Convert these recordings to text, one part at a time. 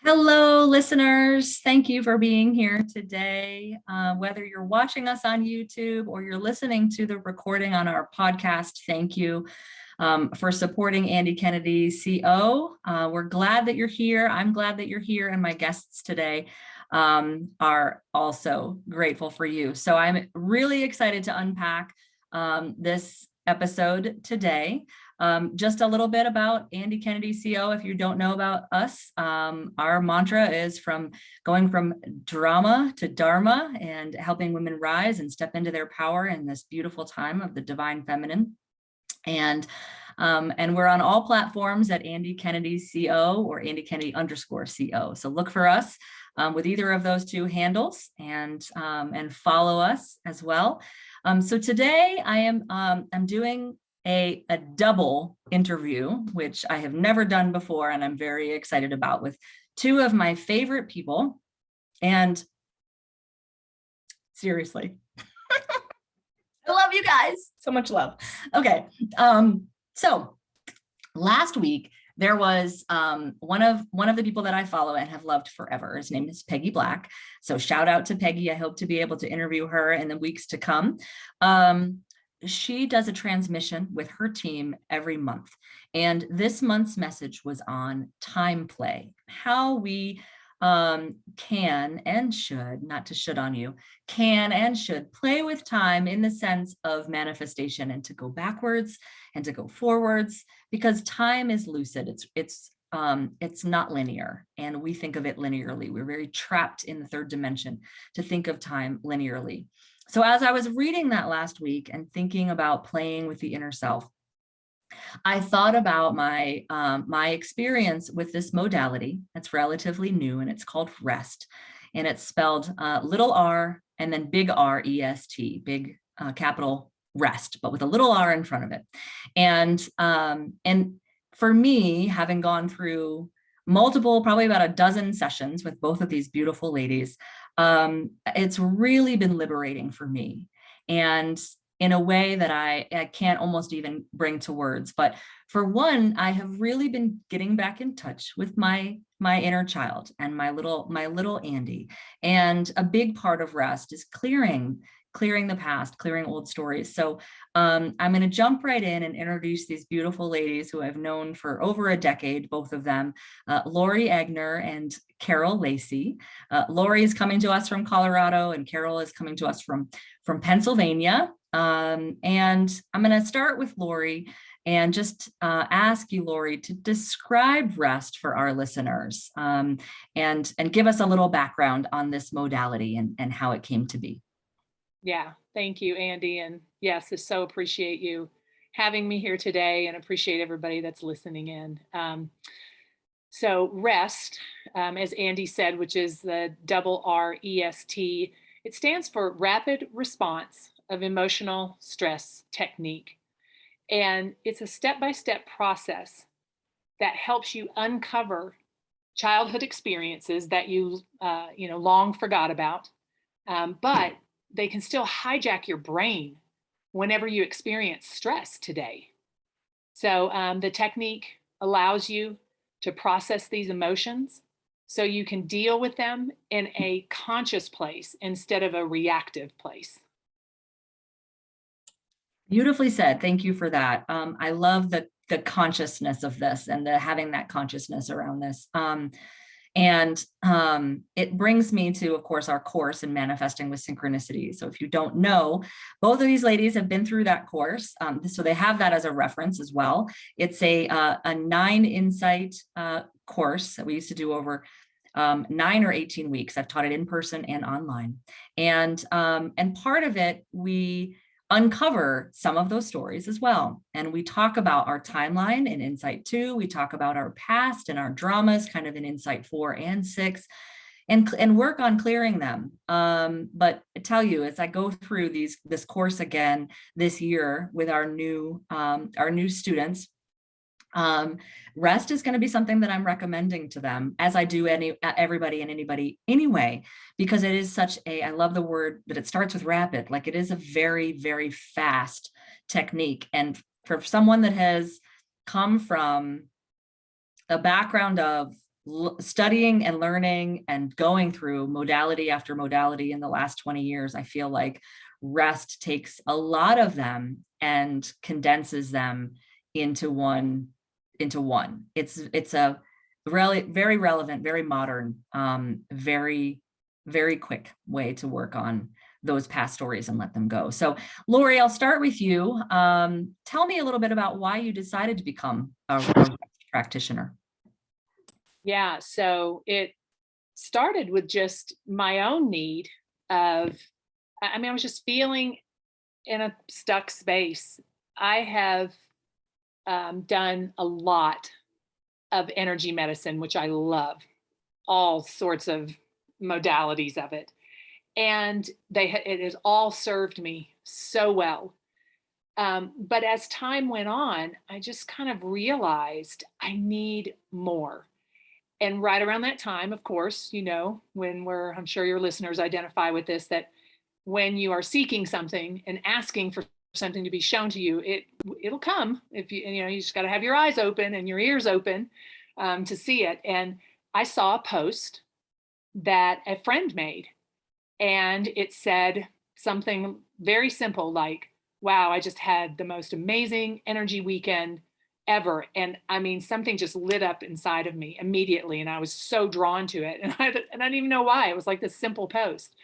Hello, listeners. Thank you for being here today. Whether you're watching us on YouTube or you're listening to the recording on our podcast, thank you for supporting Andy Kennedy CO. We're glad that you're here. I'm glad that you're here, and my guests today are also grateful for you. So I'm really excited to unpack this episode today. Just a little bit about Andy Kennedy CO. If you don't know about us, our mantra is going from drama to dharma and helping women rise and step into their power in this beautiful time of the divine feminine. And we're on all platforms at Andy Kennedy CO or Andy Kennedy _CO. So look for us with either of those two handles and follow us as well. So today I'm doing a double interview, which I have never done before, and I'm very excited about, with two of my favorite people. And seriously, I love you guys. So much love. Okay. So last week there was one of the people that I follow and have loved forever. His name is Peggy Black. So shout out to Peggy. I hope to be able to interview her in the weeks to come. She does a transmission with her team every month. And this month's message was on time play, how we can and should, not to should on you, can and should play with time in the sense of manifestation, and to go backwards and to go forwards, because time is lucid. It's not linear, and we think of it linearly. We're very trapped in the third dimension to think of time linearly. So as I was reading that last week and thinking about playing with the inner self, I thought about my experience with this modality. It's relatively new, and it's called REST, and it's spelled little r and then big R-E-S-T, big capital rest, but with a little r in front of it. And for me, having gone through multiple, probably about a dozen sessions with both of these beautiful ladies, it's really been liberating for me, and in a way that I can't almost even bring to words. But for one, I have really been getting back in touch with my inner child and my little Andy. And a big part of rest is clearing the past, clearing old stories. So I'm going to jump right in and introduce these beautiful ladies who I've known for over a decade, both of them, Lauri Aigner and Carol Lacey. Lauri is coming to us from Colorado, and Carol is coming to us from Pennsylvania. And I'm going to start with Lauri and just ask you, Lauri, to describe rest for our listeners, and give us a little background on this modality and how it came to be. Yeah, thank you, Andy. And yes, I so appreciate you having me here today, and appreciate everybody that's listening in. So REST, as Andy said, which is the double R-E-S-T, it stands for Rapid Response of Emotional Stress Technique. And it's a step-by-step process that helps you uncover childhood experiences that you long forgot about, but they can still hijack your brain whenever you experience stress today. So the technique allows you to process these emotions so you can deal with them in a conscious place instead of a reactive place. Beautifully said. Thank you for that. I love the consciousness of this, and having that consciousness around this. And it brings me to, of course, our course in Manifesting with Synchronicity. So if you don't know, both of these ladies have been through that course. So they have that as a reference as well. It's a 9 insight course that we used to do over 9 or 18 weeks. I've taught it in person and online. And part of it, we uncover some of those stories as well. And we talk about our timeline in Insight 2. We talk about our past and our dramas kind of in Insight 4 and 6, and work on clearing them. But I tell you, as I go through this course again this year with our new students, rest is going to be something that I'm recommending to them, as I do everybody and anybody anyway, because it is I love the word that it starts with rapid. Like, it is a very, very fast technique. And for someone that has come from a background of studying and learning and going through modality after modality in the last 20 years, I feel like rest takes a lot of them and condenses them into one. It's a really very relevant, very modern, very, very quick way to work on those past stories and let them go. So Lauri, I'll start with you. Tell me a little bit about why you decided to become a practitioner. Yeah, so it started with just my own need of, I mean, I was just feeling in a stuck space. I have done a lot of energy medicine, which I love, all sorts of modalities of it. And it has all served me so well. But as time went on, I just kind of realized I need more. And right around that time, of course, when I'm sure your listeners identify with this, that when you are seeking something and asking for something to be shown to you, it'll come. If you just got to have your eyes open and your ears open to see it. And I saw a post that a friend made, and it said something very simple like, wow, I just had the most amazing energy weekend ever. And I mean, something just lit up inside of me immediately. And I was so drawn to it. And I didn't even know why. It was like this simple post,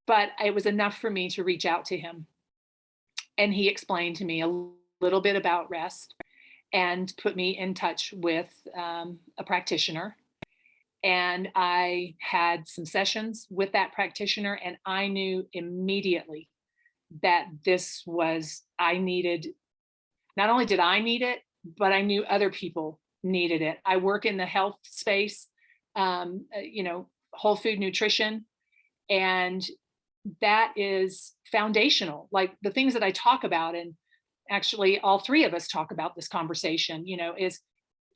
but it was enough for me to reach out to him. And he explained to me a little bit about rest and put me in touch with a practitioner. And I had some sessions with that practitioner, and I knew immediately that I needed, not only did I need it, but I knew other people needed it. I work in the health space, whole food nutrition, and that is foundational. Like the things that I talk about, and actually all three of us talk about this conversation, is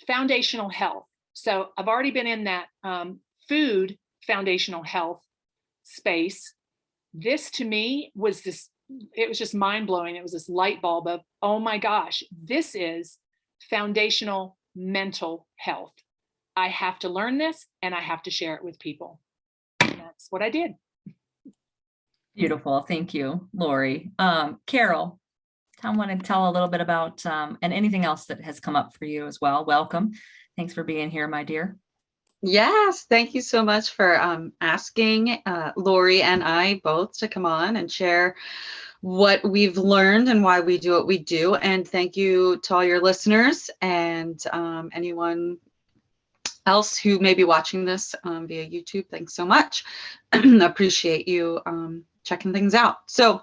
foundational health. So I've already been in that food foundational health space. This to me it was just mind blowing. It was this light bulb of, oh my gosh, this is foundational mental health. I have to learn this and I have to share it with people. And that's what I did. Beautiful. Thank you, Lauri. Carol, I want to tell a little bit about, and anything else that has come up for you as well. Welcome. Thanks for being here, my dear. Yes, thank you so much for asking Lauri and I both to come on and share what we've learned and why we do what we do. And thank you to all your listeners and anyone else who may be watching this via YouTube. Thanks so much. Appreciate you checking things out. So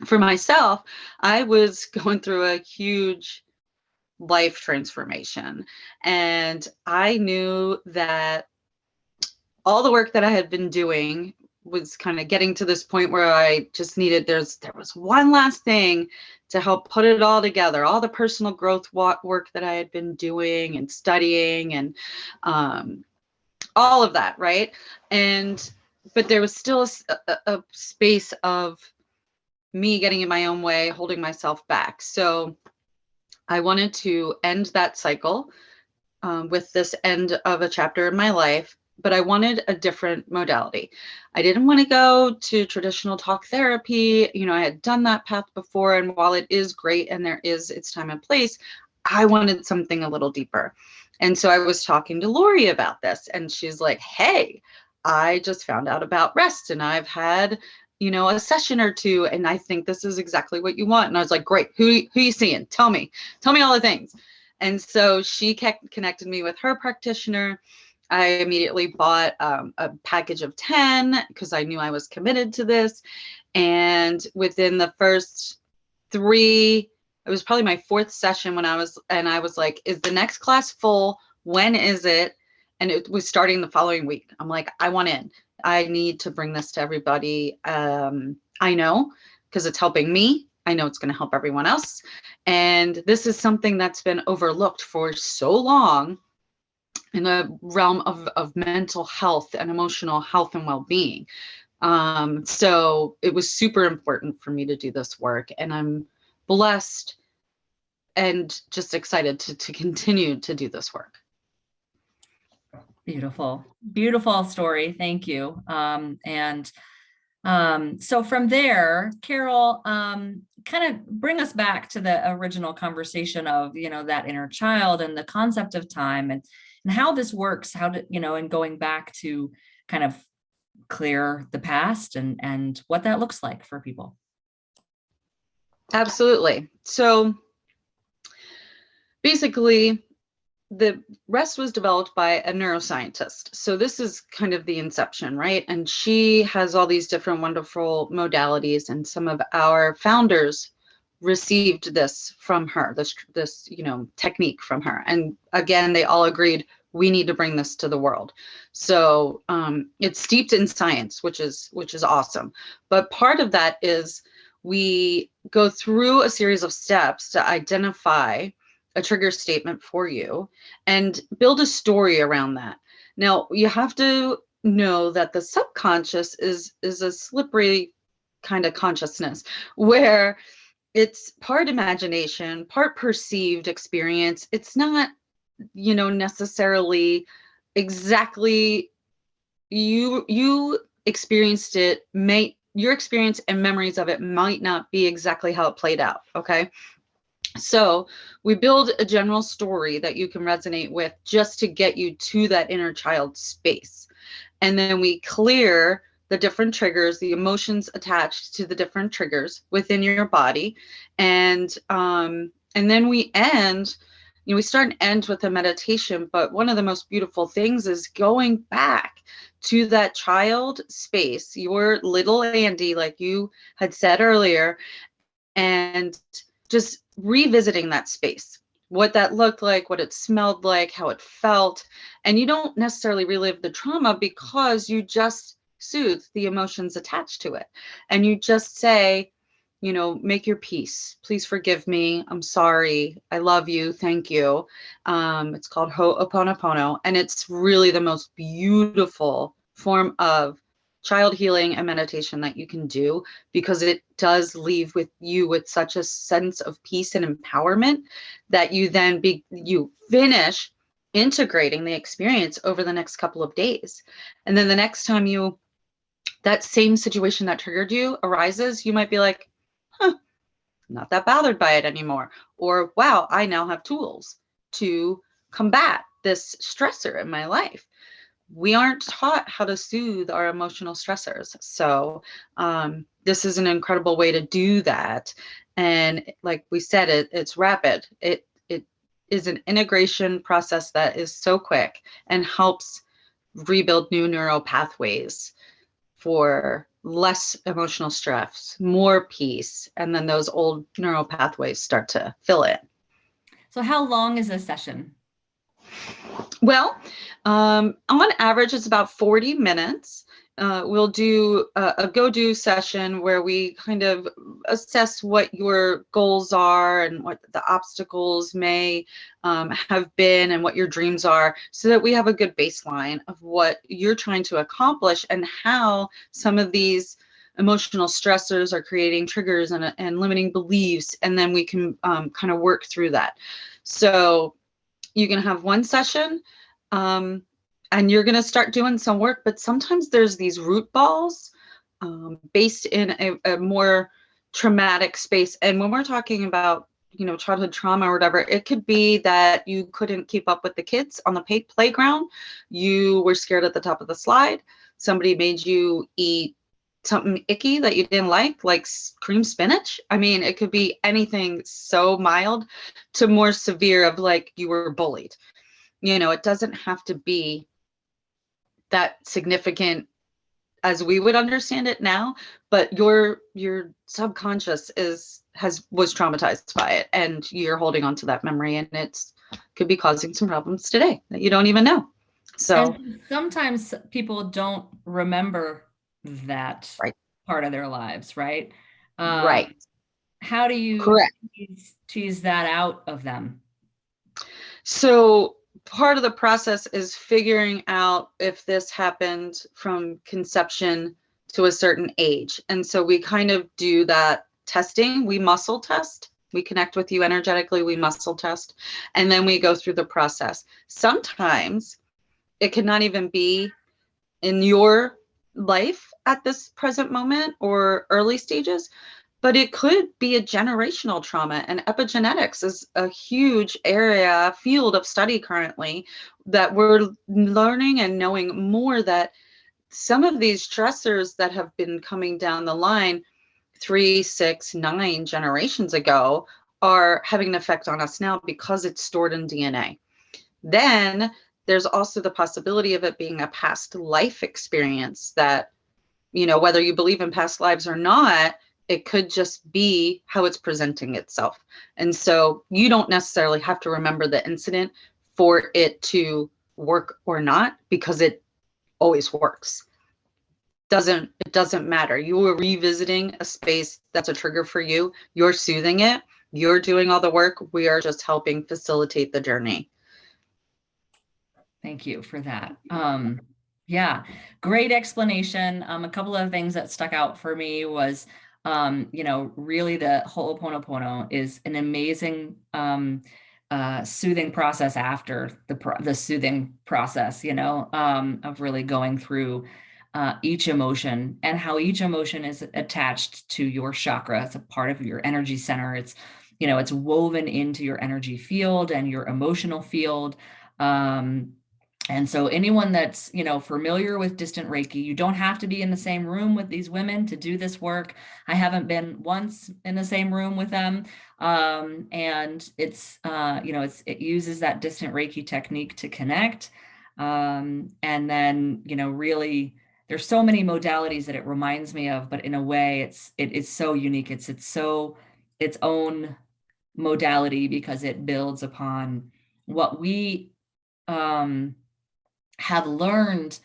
for myself, I was going through a huge life transformation, and I knew that all the work that I had been doing was kind of getting to this point where I just needed, there was one last thing to help put it all together, all the personal growth work that I had been doing and studying and all of that, right? But there was still a space of me getting in my own way, holding myself back. So I wanted to end that cycle with this end of a chapter in my life, but I wanted a different modality. I didn't want to go to traditional talk therapy. I had done that path before, and while it is great and there is its time and place, I wanted something a little deeper. And so I was talking to Lauri about this, and she's like, hey, I just found out about rest, and I've had a session or two, and I think this is exactly what you want. And I was like, great, who you seeing? Tell me all the things. And so she connected me with her practitioner. I immediately bought a package of 10 because I knew I was committed to this. And within the first 3, it was probably my 4th session when I was like, is the next class full? When is it? And it was starting the following week. I'm like, I want in. I need to bring this to everybody. I know, because it's helping me. I know it's going to help everyone else. And this is something that's been overlooked for so long in the realm of mental health and emotional health and well-being. So it was super important for me to do this work, and I'm blessed and just excited to continue to do this work. Beautiful, beautiful story. Thank you. So from there, Carol, kind of bring us back to the original conversation of, that inner child and the concept of time and how this works, and going back to kind of clear the past and what that looks like for people. Absolutely. So basically, the rest was developed by a neuroscientist. So this is kind of the inception, right? And she has all these different wonderful modalities, and some of our founders received this from her, this technique from her. And again, they all agreed we need to bring this to the world. So it's steeped in science, which is awesome. But part of that is we go through a series of steps to identify a trigger statement for you and build a story around that. Now, you have to know that the subconscious is a slippery kind of consciousness where it's part imagination, part perceived experience. It's not, necessarily exactly you experienced it. Your experience and memories of it might not be exactly how it played out. Okay. So we build a general story that you can resonate with just to get you to that inner child space. And then we clear the different triggers, the emotions attached to the different triggers within your body. And then we end, we start and end with a meditation. But one of the most beautiful things is going back to that child space, your little Andy, like you had said earlier, and just revisiting that space, what that looked like, what it smelled like, how it felt. And you don't necessarily relive the trauma because you just soothe the emotions attached to it. And you just say, make your peace. Please forgive me. I'm sorry. I love you. Thank you. It's called Ho'oponopono. And it's really the most beautiful form of child healing and meditation that you can do, because it does leave with you with such a sense of peace and empowerment that you then you finish integrating the experience over the next couple of days. And then the next time that same situation that triggered you arises, you might be like, not that bothered by it anymore. Or, wow, I now have tools to combat this stressor in my life. We aren't taught how to soothe our emotional stressors. So this is an incredible way to do that. And like we said, it's rapid. It is an integration process that is so quick and helps rebuild new neural pathways for less emotional stress, more peace, and then those old neural pathways start to fill in. So how long is a session? Well, on average, it's about 40 minutes. We'll do a go-do session where we kind of assess what your goals are and what the obstacles may have been and what your dreams are, so that we have a good baseline of what you're trying to accomplish and how some of these emotional stressors are creating triggers and limiting beliefs. And then we can kind of work through that. So you can have one session and you're going to start doing some work, but sometimes there's these root balls based in a more traumatic space. And when we're talking about, childhood trauma or whatever, it could be that you couldn't keep up with the kids on the playground. You were scared at the top of the slide. Somebody made you eat something icky that you didn't like cream spinach. I mean, it could be anything so mild to more severe of like you were bullied. It doesn't have to be that significant as we would understand it now, but your subconscious was traumatized by it, and you're holding on to that memory, and could be causing some problems today that you don't even know. So and sometimes people don't remember that part of their lives, right? Right. How do you Correct. tease that out of them? So part of the process is figuring out if this happened from conception to a certain age. And so we kind of do that testing. We muscle test. We connect with you energetically. We muscle test. And then we go through the process. Sometimes It could not even be in your life at this present moment or early stages, but it could be a generational trauma. And epigenetics is a huge field of study currently that we're learning and knowing more, that some of these stressors that have been coming down the line 3, 6, 9 generations ago are having an effect on us now because it's stored in DNA. Then there's also the possibility of it being a past life experience that, whether you believe in past lives or not, it could just be how it's presenting itself. And so you don't necessarily have to remember the incident for it to work or not, because it always works. It doesn't matter. You are revisiting a space that's a trigger for you. You're soothing it. You're doing all the work. We are just helping facilitate the journey. Thank you for that. Yeah, great explanation. A couple of things that stuck out for me was, really the Ho'oponopono is an amazing soothing process after the soothing process, of really going through each emotion and how each emotion is attached to your chakra. It's a part of your energy center. It's woven into your energy field and your emotional field. And so anyone that's, familiar with distant Reiki, you don't have to be in the same room with these women to do this work. I haven't been once in the same room with them. And it uses that distant Reiki technique to connect. And then, really, there's so many modalities that it reminds me of, but in a way it's so unique. It's its own modality because it builds upon what we, have learned,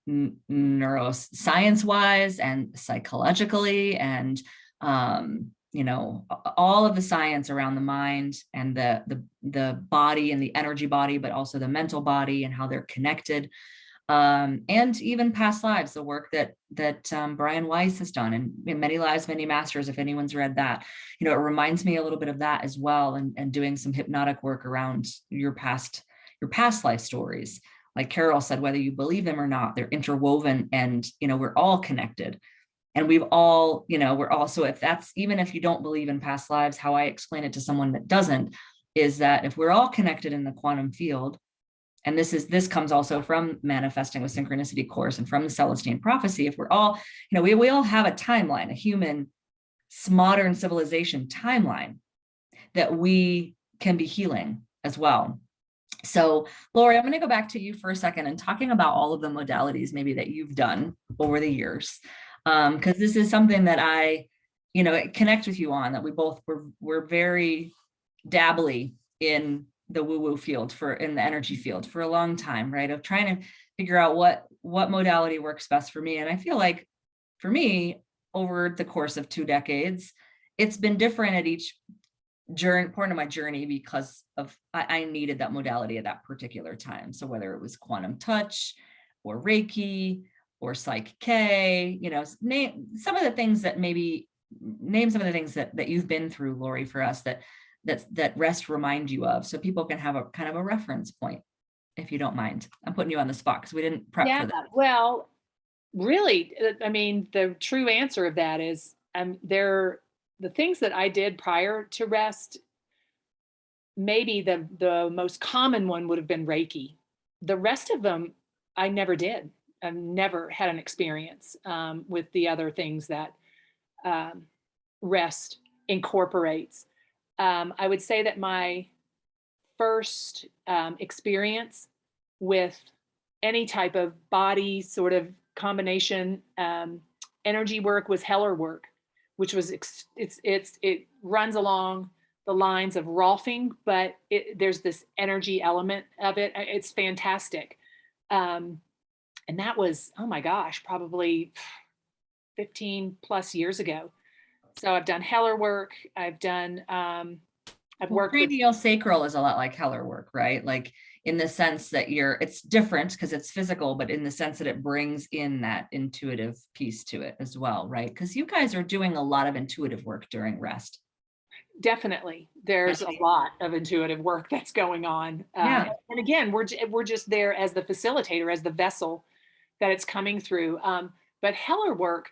neuroscience wise and psychologically, and all of the science around the mind and the body and the energy body, but also the mental body and how they're connected, and even past lives, the work that Brian Weiss has done, and Many Lives, Many Masters. If anyone's read that, it reminds me a little bit of that as well, and doing some hypnotic work around your past life stories. Like Carol said, whether you believe them or not, they're interwoven, and we're all connected. And we're also, even if you don't believe in past lives, how I explain it to someone that doesn't is that if we're all connected in the quantum field, and this comes also from Manifesting with Synchronicity course and from the Celestine prophecy, if we're all, we all have a timeline, a human modern civilization timeline that we can be healing as well. So Lauri, I'm going to go back to you for a second and talking about all of the modalities maybe that you've done over the years. Because this is something that I, connect with you on, that we both were very dabbly in the woo-woo field, in the energy field for a long time, right? Of trying to figure out what modality works best for me. And I feel like for me, over the course of 2 decades, it's been different at each part of my journey, because of I needed that modality at that particular time. So whether it was quantum touch or Reiki or Psych K, name some of the things that you've been through, Lauri, for us that rest remind you of, so people can have a kind of a reference point, if you don't mind. I'm putting you on the spot because we didn't prep for that. Well, really, I mean, the true answer of that is the things that I did prior to rest, maybe the most common one would have been Reiki. The rest of them, I never did. I've never had an experience with the other things that rest incorporates. I would say that my first experience with any type of body sort of combination energy work was Heller work, which was it runs along the lines of Rolfing, but there's this energy element of it. It's fantastic. And that was, oh my gosh, probably 15 plus years ago. So I've done Heller work. I've worked with Craniosacral is a lot like Heller work, right? Like in the sense that it's different because it's physical, but in the sense that it brings in that intuitive piece to it as well, right? Because you guys are doing a lot of intuitive work during rest. Definitely. There's a lot of intuitive work that's going on. Yeah. And again, we're just there as the facilitator, as the vessel that it's coming through. But Heller work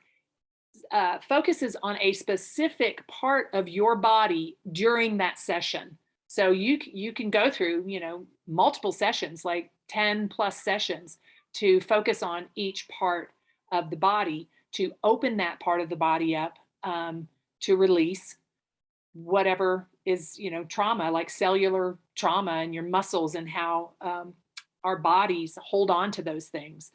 focuses on a specific part of your body during that session. So you can go through, multiple sessions, like 10 plus sessions, to focus on each part of the body, to open that part of the body up, to release whatever is, trauma, like cellular trauma and your muscles, and how our bodies hold on to those things.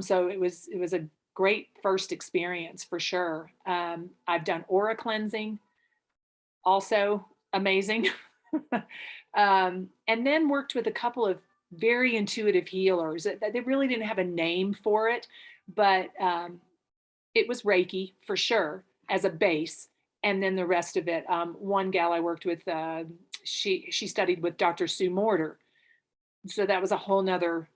So it was a great first experience for sure. I've done aura cleansing, also amazing. And then worked with a couple of very intuitive healers. They really didn't have a name for it, but it was Reiki for sure as a base. And then the rest of it, one gal I worked with, she studied with Dr. Sue Morter. So that was a whole nother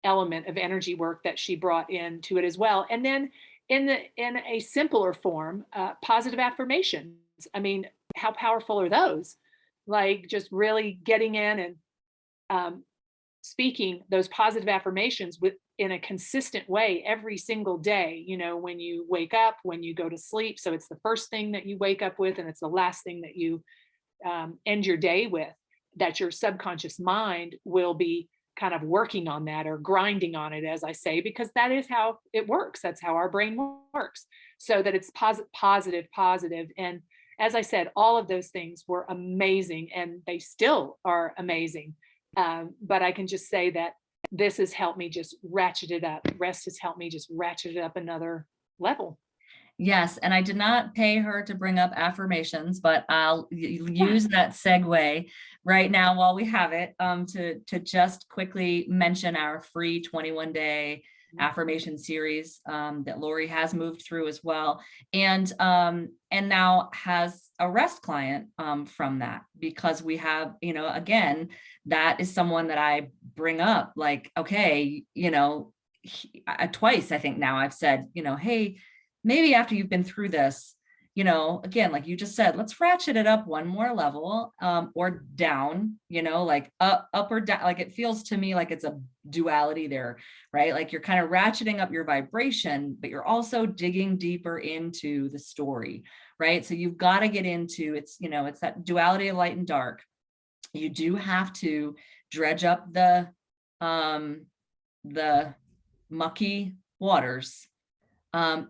element of energy work that she brought into it as well. And then in a simpler form, positive affirmations. I mean, how powerful are those? Like just really getting in and speaking those positive affirmations in a consistent way every single day, when you wake up, when you go to sleep. So it's the first thing that you wake up with, and it's the last thing that you end your day with, that your subconscious mind will be kind of working on that, or grinding on it, as I say, because that is how it works. That's how our brain works. So that it's positive. And as I said, all of those things were amazing, and they still are amazing. But I can just say that this has helped me just ratchet it up. Rest has helped me just ratchet it up another level. Yes, and I did not pay her to bring up affirmations, but I'll use that segue right now while we have it, to just quickly mention our free 21-day affirmation series that Lauri has moved through as well, and now has a rest client from that, because we have, again, that is someone that I bring up, like, okay, twice I think now I've said, hey, maybe after you've been through this, again, like you just said, let's ratchet it up one more level, or down, like up or down. Like it feels to me like it's a duality there, right? Like you're kind of ratcheting up your vibration, but you're also digging deeper into the story, right? So you've got to get into it's that duality of light and dark. You do have to dredge up the mucky waters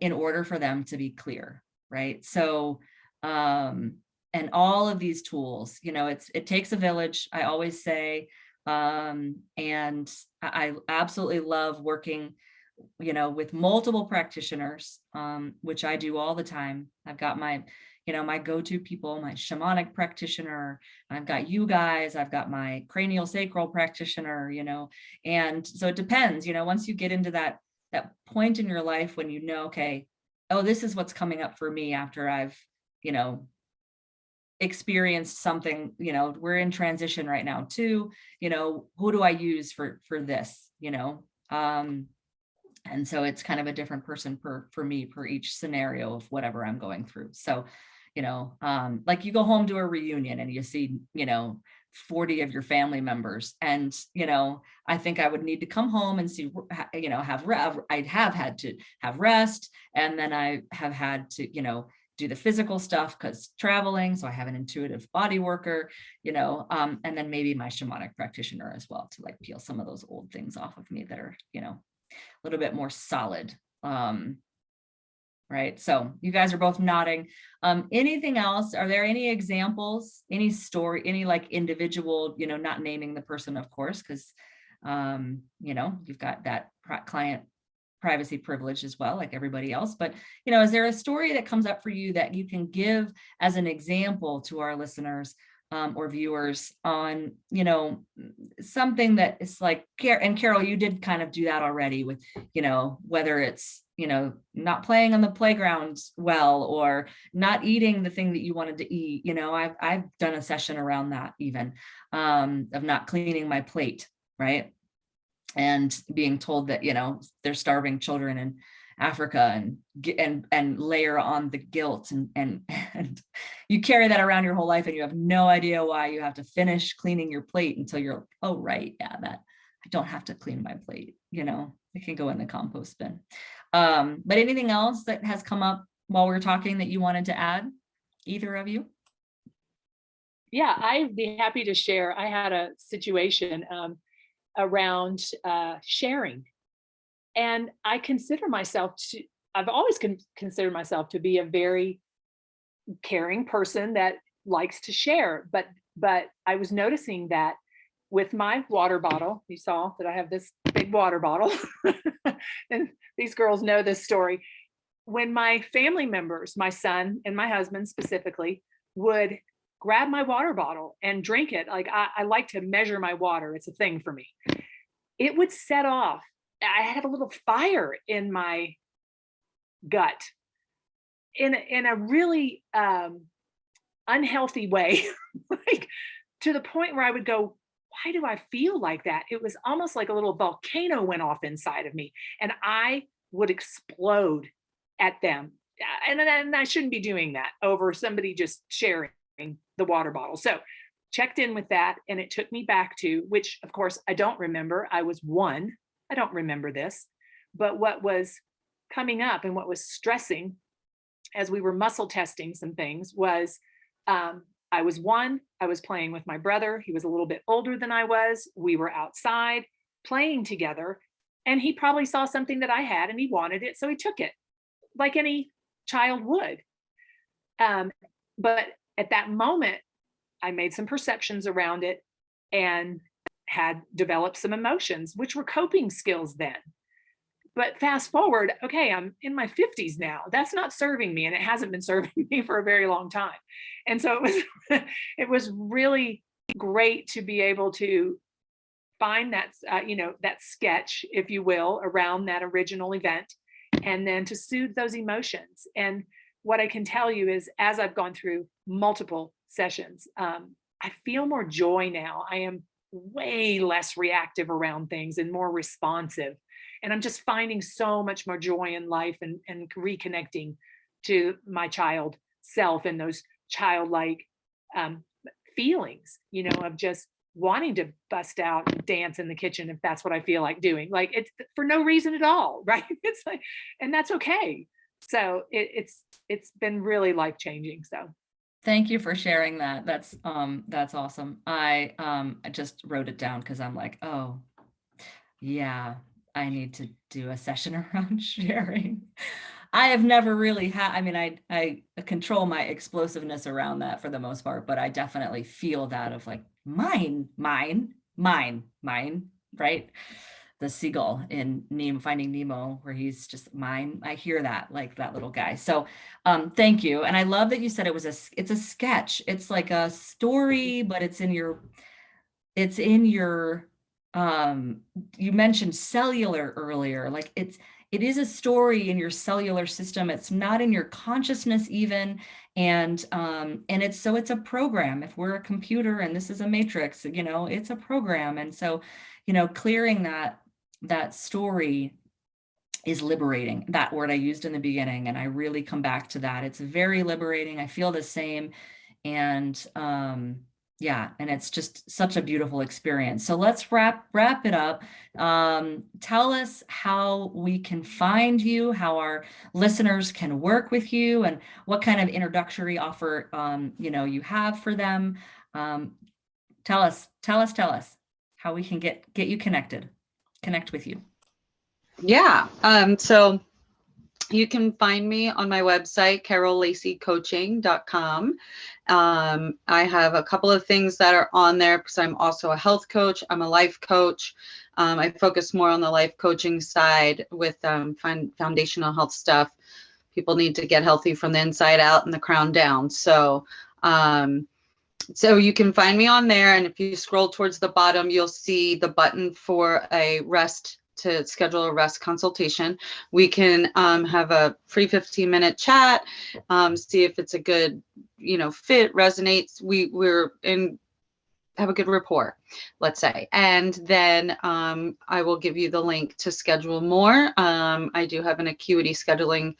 in order for them to be clear, right? So, and all of these tools, it takes a village, I always say, and I absolutely love working, with multiple practitioners, which I do all the time. I've got my go-to people, my shamanic practitioner, I've got you guys, I've got my cranial sacral practitioner, and so it depends, once you get into that point in your life when okay, oh, this is what's coming up for me after I've, experienced something, we're in transition right now too, who do I use for this, and so it's kind of a different person for me per each scenario of whatever I'm going through. So, like you go home to a reunion and you see, 40 of your family members, and I think I would need to come home and see, I'd have had to have rest, and then I have had to do the physical stuff because traveling, so I have an intuitive body worker, and then maybe my shamanic practitioner as well, to like peel some of those old things off of me that are a little bit more solid. Right. So you guys are both nodding. Anything else? Are there any examples, any story, any like individual, not naming the person, of course, because, you've got that client privacy privilege as well, like everybody else. But, is there a story that comes up for you that you can give as an example to our listeners or viewers on, something that is like, and Carol, you did kind of do that already with, whether it's, not playing on the playground well, or not eating the thing that you wanted to eat. I've done a session around that even, of not cleaning my plate, right? And being told that, they're starving children, Africa and layer on the guilt and you carry that around your whole life and you have no idea why you have to finish cleaning your plate until you're, oh, right. Yeah, that I don't have to clean my plate. It can go in the compost bin. But anything else that has come up while we're talking that you wanted to add, either of you? Yeah, I'd be happy to share. I had a situation around sharing. And I consider myself I've always considered myself to be a very caring person that likes to share. But I was noticing that with my water bottle, you saw that I have this big water bottle, and these girls know this story. When my family members, my son and my husband specifically, would grab my water bottle and drink it, like I like to measure my water. It's a thing for me. It would set off. I had a little fire in my gut in a really unhealthy way, like to the point where I would go, why do I feel like that? It was almost like a little volcano went off inside of me and I would explode at them. And I shouldn't be doing that over somebody just sharing the water bottle. So checked in with that. And it took me back to, which of course I don't remember. I was 1. I don't remember this, but what was coming up and what was stressing as we were muscle testing some things was, I was 1, I was playing with my brother. He was a little bit older than I was. We were outside playing together and he probably saw something that I had and he wanted it. So he took it like any child would. But at that moment, I made some perceptions around it and had developed some emotions, which were coping skills then. But fast forward, okay, I'm in my 50s now. That's not serving me, and it hasn't been serving me for a very long time. And so it was really great to be able to find that, that sketch, if you will, around that original event, and then to soothe those emotions. And what I can tell you is, as I've gone through multiple sessions, I feel more joy now. I am way less reactive around things and more responsive. And I'm just finding so much more joy in life and reconnecting to my child self and those childlike feelings, of just wanting to bust out and dance in the kitchen if that's what I feel like doing. Like it's for no reason at all, right? It's like, and that's okay. So it's been really life-changing. So thank you for sharing that. That's awesome. I just wrote it down because I'm like, oh yeah, I need to do a session around sharing. I have never really had, I control my explosiveness around that for the most part, but I definitely feel that of like mine, right? The seagull in Finding Nemo, where he's just mine. I hear that, like that little guy. So thank you. And I love that you said it's a sketch. It's like a story, but it's in your you mentioned cellular earlier. Like it is a story in your cellular system. It's not in your consciousness even. And it's a program. If we're a computer and this is a matrix, it's a program. And so, clearing that story is liberating. That word I used in the beginning, and I really come back to that. It's very liberating. I feel the same. And yeah, and it's just such a beautiful experience. So let's wrap it up. Tell us how we can find you, how our listeners can work with you, and what kind of introductory offer you have for them. Tell us how we can get you connect with you. Yeah. So you can find me on my website, carollaceycoaching.com. I have a couple of things that are on there because I'm also a health coach. I'm a life coach. I focus more on the life coaching side with foundational health stuff. People need to get healthy from the inside out and the crown down. So you can find me on there. And if you scroll towards the bottom, you'll see the button for a rest to schedule a rest consultation. We can have a free 15-minute chat, see if it's a good, fit, resonates. We're in have a good rapport, let's say. And then I will give you the link to schedule more. I do have an acuity scheduling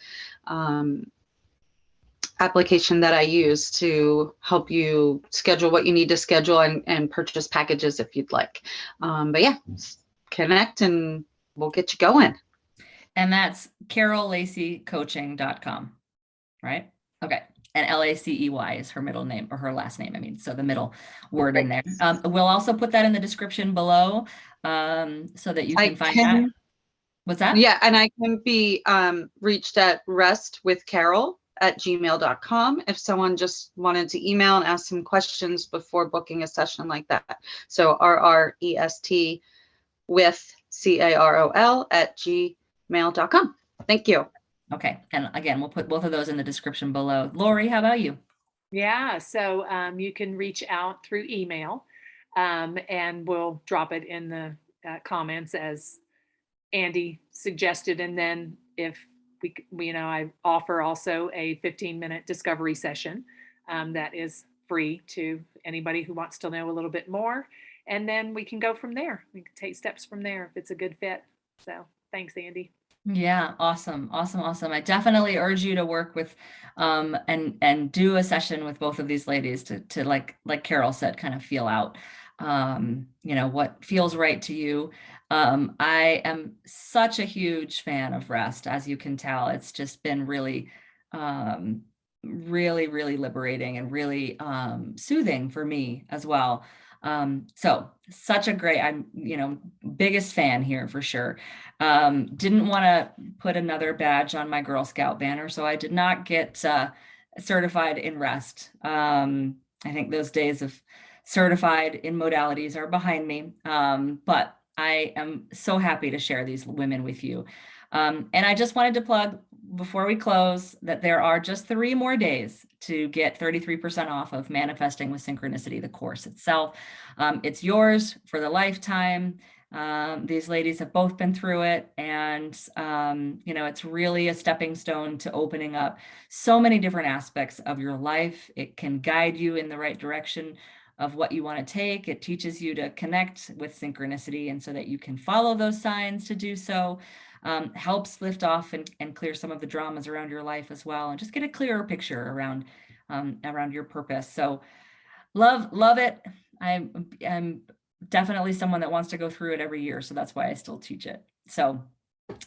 application that I use to help you schedule what you need to schedule and purchase packages if you'd like. But yeah, connect and we'll get you going. And that's CarolLaceyCoaching.com, right? Okay. And Lacey is her middle name, or her last name. I mean, so the middle word in there. We'll also put that in the description below so that you can find that. What's that? Yeah, and I can be reached at restwithcarol@gmail.com if someone just wanted to email and ask some questions before booking a session like that. So rREST with CAROL@gmail.com. Thank you. Okay. And again, we'll put both of those in the description below. Lauri, how about you? Yeah, so you can reach out through email, and we'll drop it in the comments as Andy suggested. And then if I offer also a 15-minute discovery session that is free to anybody who wants to know a little bit more. And then we can go from there. We can take steps from there if it's a good fit. So thanks, Andy. Yeah, awesome. I definitely urge you to work with and do a session with both of these ladies to like Carol said, kind of feel out what feels right to you. I am such a huge fan of rest, as you can tell. It's just been really really liberating and really soothing for me as well. So such a great, I'm biggest fan here for sure. Didn't want to put another badge on my Girl Scout banner, so I did not get certified in rest. I think those days of certified in modalities are behind me, but I am so happy to share these women with you. And I just wanted to plug before we close that there are just 3 more days to get 33% off of Manifesting with Synchronicity, the course itself. It's yours for the lifetime. These ladies have both been through it, and it's really a stepping stone to opening up so many different aspects of your life. It can guide you in the right direction of what you want to take. It teaches you to connect with synchronicity, and so that you can follow those signs to do so. Helps lift off and clear some of the dramas around your life as well, and just get a clearer picture around your purpose. So love it. I'm definitely someone that wants to go through it every year, so that's why I still teach it. So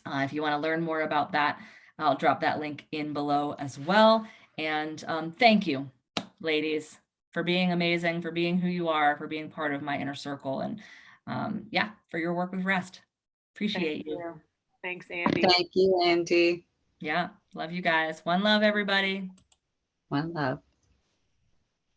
if you want to learn more about that, I'll drop that link in below as well. And thank you, ladies, for being amazing, for being who you are, for being part of my inner circle, and for your work with rest. Appreciate you. Thanks, Andy. Thank you, Andy. Yeah, love you guys. One love, everybody. One love.